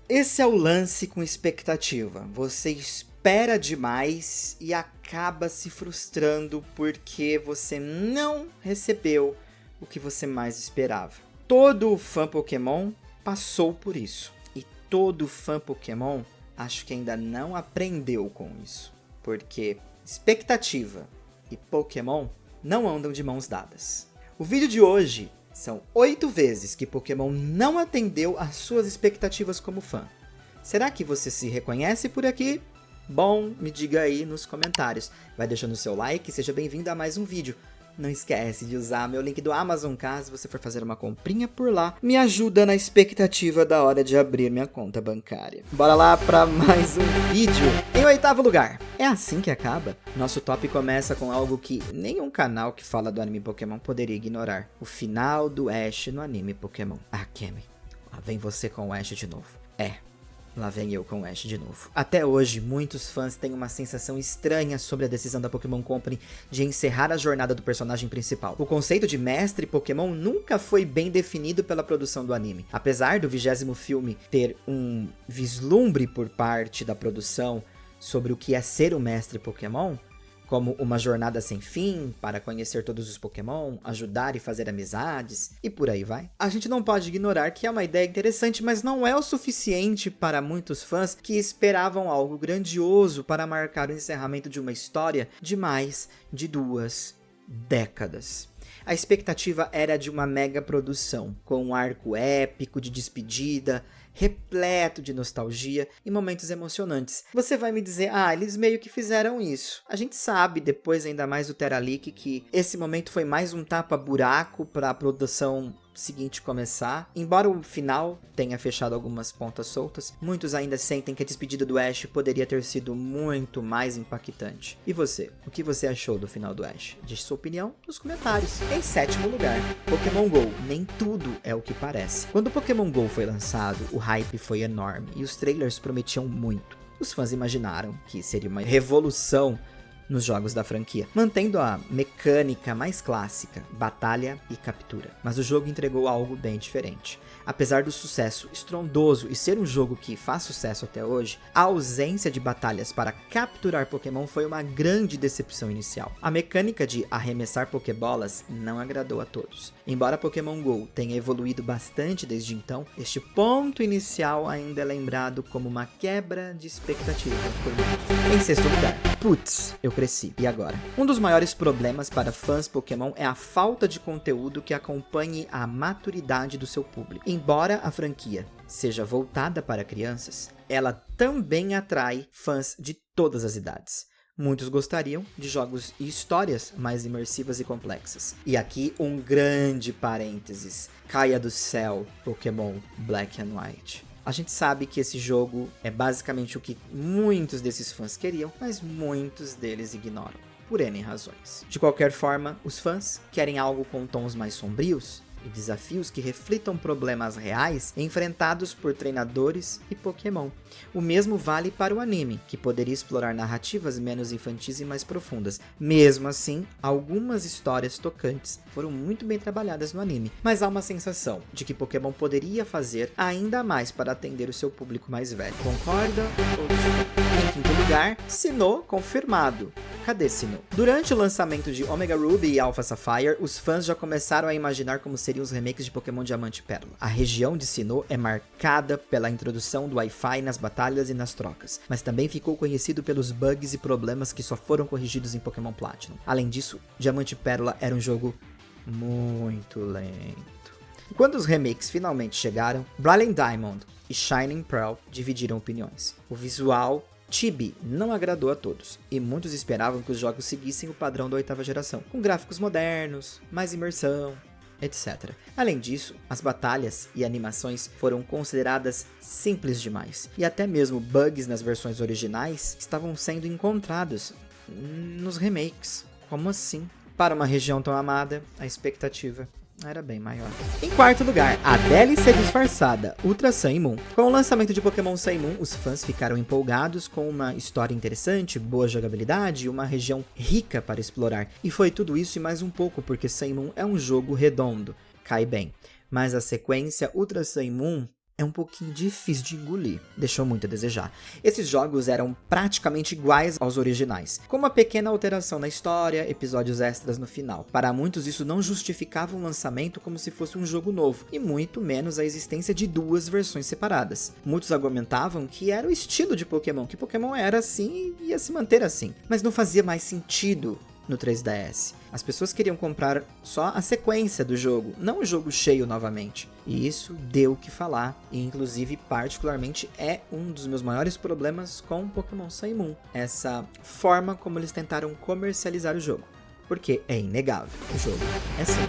Esse é o lance com expectativa. Você espera demais e acaba se frustrando porque você não recebeu o que você mais esperava. Todo fã Pokémon passou por isso. E todo fã Pokémon acho que ainda não aprendeu com isso. Porque expectativa e Pokémon não andam de mãos dadas. O vídeo de hoje são 8 vezes que Pokémon não atendeu às suas expectativas como fã. Será que você se reconhece por aqui? Bom, me diga aí nos comentários. Vai deixando o seu like e seja bem-vindo a mais um vídeo. Não esquece de usar meu link do Amazon caso você for fazer uma comprinha por lá. Me ajuda na expectativa da hora de abrir minha conta bancária. Bora lá para mais um vídeo. Em 8º lugar. É assim que acaba? Nosso top começa com algo que nenhum canal que fala do anime Pokémon poderia ignorar. O final do Ash no anime Pokémon. Kemi, lá vem você com o Ash de novo. Lá vem eu com o Ash de novo. Até hoje, muitos fãs têm uma sensação estranha sobre a decisão da Pokémon Company de encerrar a jornada do personagem principal. O conceito de mestre Pokémon nunca foi bem definido pela produção do anime. Apesar do 20º filme ter um vislumbre por parte da produção sobre o que é ser o mestre Pokémon, como uma jornada sem fim, para conhecer todos os Pokémon, ajudar e fazer amizades, e por aí vai. A gente não pode ignorar que é uma ideia interessante, mas não é o suficiente para muitos fãs que esperavam algo grandioso para marcar o encerramento de uma história de mais de 2 décadas. A expectativa era de uma mega produção, com um arco épico de despedida, repleto de nostalgia e momentos emocionantes. Você vai me dizer, eles meio que fizeram isso. A gente sabe, depois ainda mais do Teralic, que esse momento foi mais um tapa-buraco para a produção seguinte começar. Embora o final tenha fechado algumas pontas soltas, muitos ainda sentem que a despedida do Ash poderia ter sido muito mais impactante. E você? O que você achou do final do Ash? Deixe sua opinião nos comentários. Em 7º lugar, Pokémon GO. Nem tudo é o que parece. Quando o Pokémon GO foi lançado, o hype foi enorme e os trailers prometiam muito. Os fãs imaginaram que seria uma revolução nos jogos da franquia, mantendo a mecânica mais clássica, batalha e captura. Mas o jogo entregou algo bem diferente. Apesar do sucesso estrondoso e ser um jogo que faz sucesso até hoje, a ausência de batalhas para capturar Pokémon foi uma grande decepção inicial. A mecânica de arremessar Pokébolas não agradou a todos. Embora Pokémon GO tenha evoluído bastante desde então, este ponto inicial ainda é lembrado como uma quebra de expectativa por muitos. Em 6º lugar, putz, eu cresci. E agora? Um dos maiores problemas para fãs Pokémon é a falta de conteúdo que acompanhe a maturidade do seu público. Embora a franquia seja voltada para crianças, ela também atrai fãs de todas as idades. Muitos gostariam de jogos e histórias mais imersivas e complexas. E aqui um grande parênteses. Caia do céu, Pokémon Black and White. A gente sabe que esse jogo é basicamente o que muitos desses fãs queriam, mas muitos deles ignoram, por N razões. De qualquer forma, os fãs querem algo com tons mais sombrios e desafios que reflitam problemas reais enfrentados por treinadores e Pokémon. O mesmo vale para o anime, que poderia explorar narrativas menos infantis e mais profundas. Mesmo assim, algumas histórias tocantes foram muito bem trabalhadas no anime, mas há uma sensação de que Pokémon poderia fazer ainda mais para atender o seu público mais velho. Concorda ou discorda? Em 5º lugar, Sinnoh confirmado. Cadê Sinnoh? Durante o lançamento de Omega Ruby e Alpha Sapphire, os fãs já começaram a imaginar como seriam os remakes de Pokémon Diamante e Pérola. A região de Sinnoh é marcada pela introdução do Wi-Fi nas batalhas e nas trocas, mas também ficou conhecido pelos bugs e problemas que só foram corrigidos em Pokémon Platinum. Além disso, Diamante e Pérola era um jogo muito lento. E quando os remakes finalmente chegaram, Brilliant Diamond e Shining Pearl dividiram opiniões. O visual Chibi não agradou a todos, e muitos esperavam que os jogos seguissem o padrão da 8ª geração, com gráficos modernos, mais imersão, etc. Além disso, as batalhas e animações foram consideradas simples demais, e até mesmo bugs nas versões originais estavam sendo encontrados nos remakes. Como assim? Para uma região tão amada, a expectativa era bem maior. Em 4º lugar, a DLC disfarçada, Ultra Sun e Moon. Com o lançamento de Pokémon Sun e Moon, os fãs ficaram empolgados com uma história interessante, boa jogabilidade e uma região rica para explorar. E foi tudo isso e mais um pouco, porque Sun e Moon é um jogo redondo, cai bem. Mas a sequência Ultra Sun e Moon é um pouquinho difícil de engolir, deixou muito a desejar. Esses jogos eram praticamente iguais aos originais, com uma pequena alteração na história, episódios extras no final. Para muitos isso não justificava um lançamento como se fosse um jogo novo, e muito menos a existência de duas versões separadas. Muitos argumentavam que era o estilo de Pokémon, que Pokémon era assim e ia se manter assim, mas não fazia mais sentido no 3DS. As pessoas queriam comprar só a sequência do jogo, não o jogo cheio novamente. E isso deu o que falar, e inclusive particularmente é um dos meus maiores problemas com Pokémon Sun e Moon. Essa forma como eles tentaram comercializar o jogo. Porque é inegável, o jogo é assim.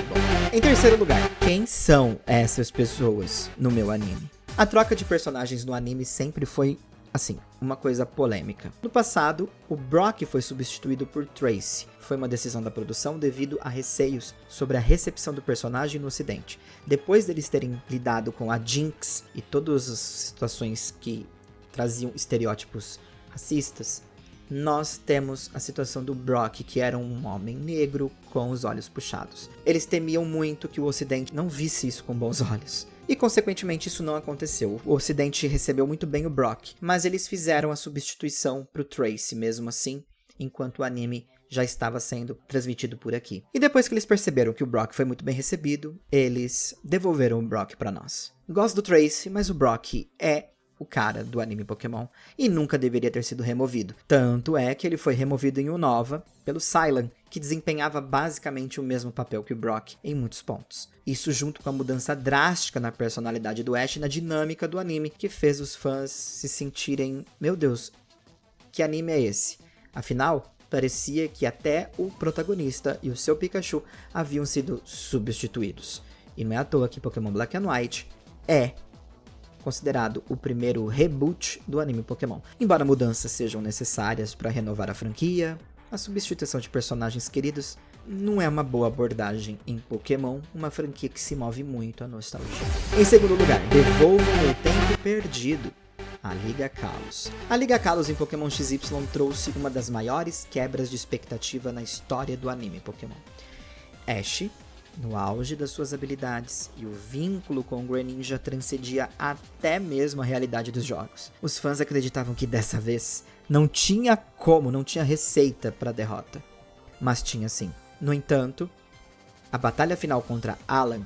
Bom, em terceiro lugar, quem são essas pessoas no meu anime? A troca de personagens no anime sempre foi assim, uma coisa polêmica. No passado, o Brock foi substituído por Tracy. Foi uma decisão da produção devido a receios sobre a recepção do personagem no ocidente. Depois deles terem lidado com a Jinx e todas as situações que traziam estereótipos racistas, nós temos a situação do Brock, que era um homem negro com os olhos puxados. Eles temiam muito que o ocidente não visse isso com bons olhos. E, consequentemente, isso não aconteceu. O ocidente recebeu muito bem o Brock, mas eles fizeram a substituição pro Tracy mesmo assim, enquanto o anime já estava sendo transmitido por aqui. E depois que eles perceberam que o Brock foi muito bem recebido, eles devolveram o Brock pra nós. Gosto do Tracy, mas o Brock é o cara do anime Pokémon e nunca deveria ter sido removido. Tanto é que ele foi removido em Unova pelo Sylan, que desempenhava basicamente o mesmo papel que o Brock em muitos pontos. Isso junto com a mudança drástica na personalidade do Ash e na dinâmica do anime, que fez os fãs se sentirem, meu Deus, que anime é esse? Afinal, parecia que até o protagonista e o seu Pikachu haviam sido substituídos. E não é à toa que Pokémon Black and White é considerado o primeiro reboot do anime Pokémon. Embora mudanças sejam necessárias para renovar a franquia, a substituição de personagens queridos não é uma boa abordagem em Pokémon, uma franquia que se move muito à nostalgia. Em segundo lugar, devolvam o tempo perdido. A Liga Kalos. A Liga Kalos em Pokémon XY trouxe uma das maiores quebras de expectativa na história do anime Pokémon. Ash, no auge das suas habilidades, e o vínculo com o Greninja transcendia até mesmo a realidade dos jogos. Os fãs acreditavam que dessa vez não tinha receita para a derrota. Mas tinha sim. No entanto, a batalha final contra Alan,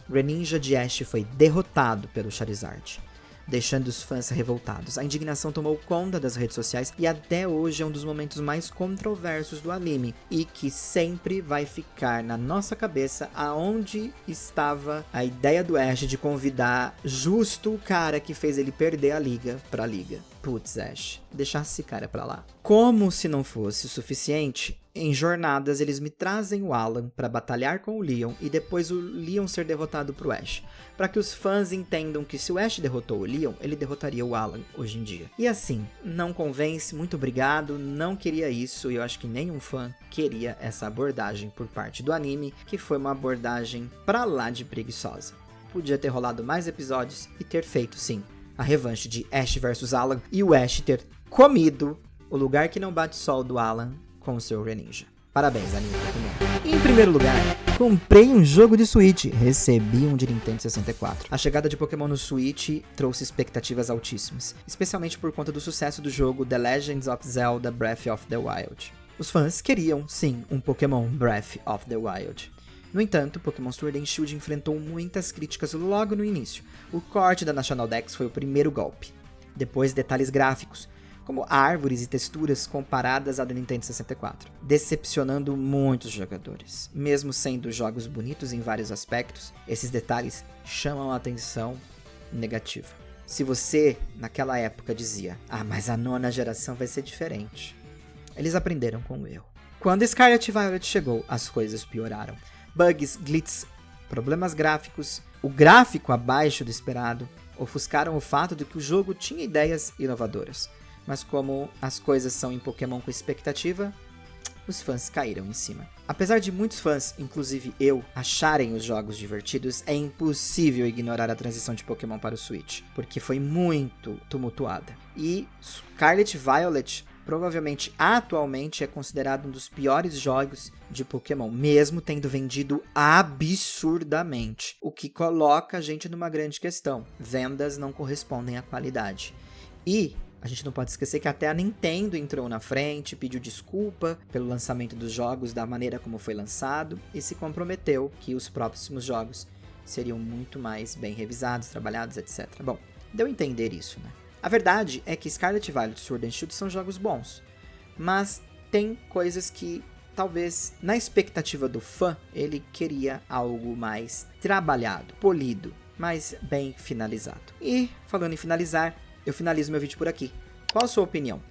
Greninja de Ash foi derrotado pelo Charizard, deixando os fãs revoltados. A indignação tomou conta das redes sociais e até hoje é um dos momentos mais controversos do anime e que sempre vai ficar na nossa cabeça aonde estava a ideia do Ash de convidar justo o cara que fez ele perder a liga pra liga. Putz, Ash, deixasse esse cara pra lá. Como se não fosse o suficiente, em jornadas eles me trazem o Alan para batalhar com o Leon e depois o Leon ser derrotado pro Ash, para que os fãs entendam que se o Ash derrotou o Leon, ele derrotaria o Alan hoje em dia. E assim, não convence, muito obrigado, não queria isso e eu acho que nenhum fã queria essa abordagem por parte do anime, que foi uma abordagem pra lá de preguiçosa. Podia ter rolado mais episódios e ter feito sim a revanche de Ash vs Alan e o Ash ter comido o lugar que não bate sol do Alan com o seu Greninja. Parabéns, anime Pokémon. Em primeiro lugar, comprei um jogo de Switch, recebi um de Nintendo 64. A chegada de Pokémon no Switch trouxe expectativas altíssimas, especialmente por conta do sucesso do jogo The Legend of Zelda Breath of the Wild. Os fãs queriam, sim, um Pokémon Breath of the Wild. No entanto, Pokémon Sword and Shield enfrentou muitas críticas logo no início. O corte da National Dex foi o primeiro golpe. Depois, detalhes gráficos, como árvores e texturas comparadas à do Nintendo 64, decepcionando muitos jogadores. Mesmo sendo jogos bonitos em vários aspectos, esses detalhes chamam a atenção negativa. Se você, naquela época, dizia, mas a nona geração vai ser diferente, eles aprenderam com o erro. Quando Scarlet Violet chegou, as coisas pioraram. Bugs, glitches, problemas gráficos, o gráfico abaixo do esperado, ofuscaram o fato de que o jogo tinha ideias inovadoras. Mas como as coisas são em Pokémon com expectativa, os fãs caíram em cima. Apesar de muitos fãs, inclusive eu, acharem os jogos divertidos, é impossível ignorar a transição de Pokémon para o Switch, porque foi muito tumultuada. E Scarlet Violet provavelmente atualmente é considerado um dos piores jogos de Pokémon, mesmo tendo vendido absurdamente. O que coloca a gente numa grande questão. Vendas não correspondem à qualidade. E a gente não pode esquecer que até a Nintendo entrou na frente, pediu desculpa pelo lançamento dos jogos da maneira como foi lançado e se comprometeu que os próximos jogos seriam muito mais bem revisados, trabalhados, etc. Bom, deu a entender isso, né? A verdade é que Scarlet Violet e Sword and Shield são jogos bons, mas tem coisas que talvez na expectativa do fã ele queria algo mais trabalhado, polido, mais bem finalizado. E falando em finalizar, eu finalizo meu vídeo por aqui. Qual a sua opinião?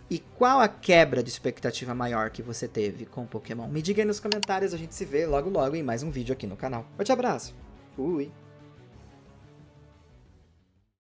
E qual a quebra de expectativa maior que você teve com Pokémon? Me diga aí nos comentários, a gente se vê logo logo em mais um vídeo aqui no canal. Forte abraço! Fui!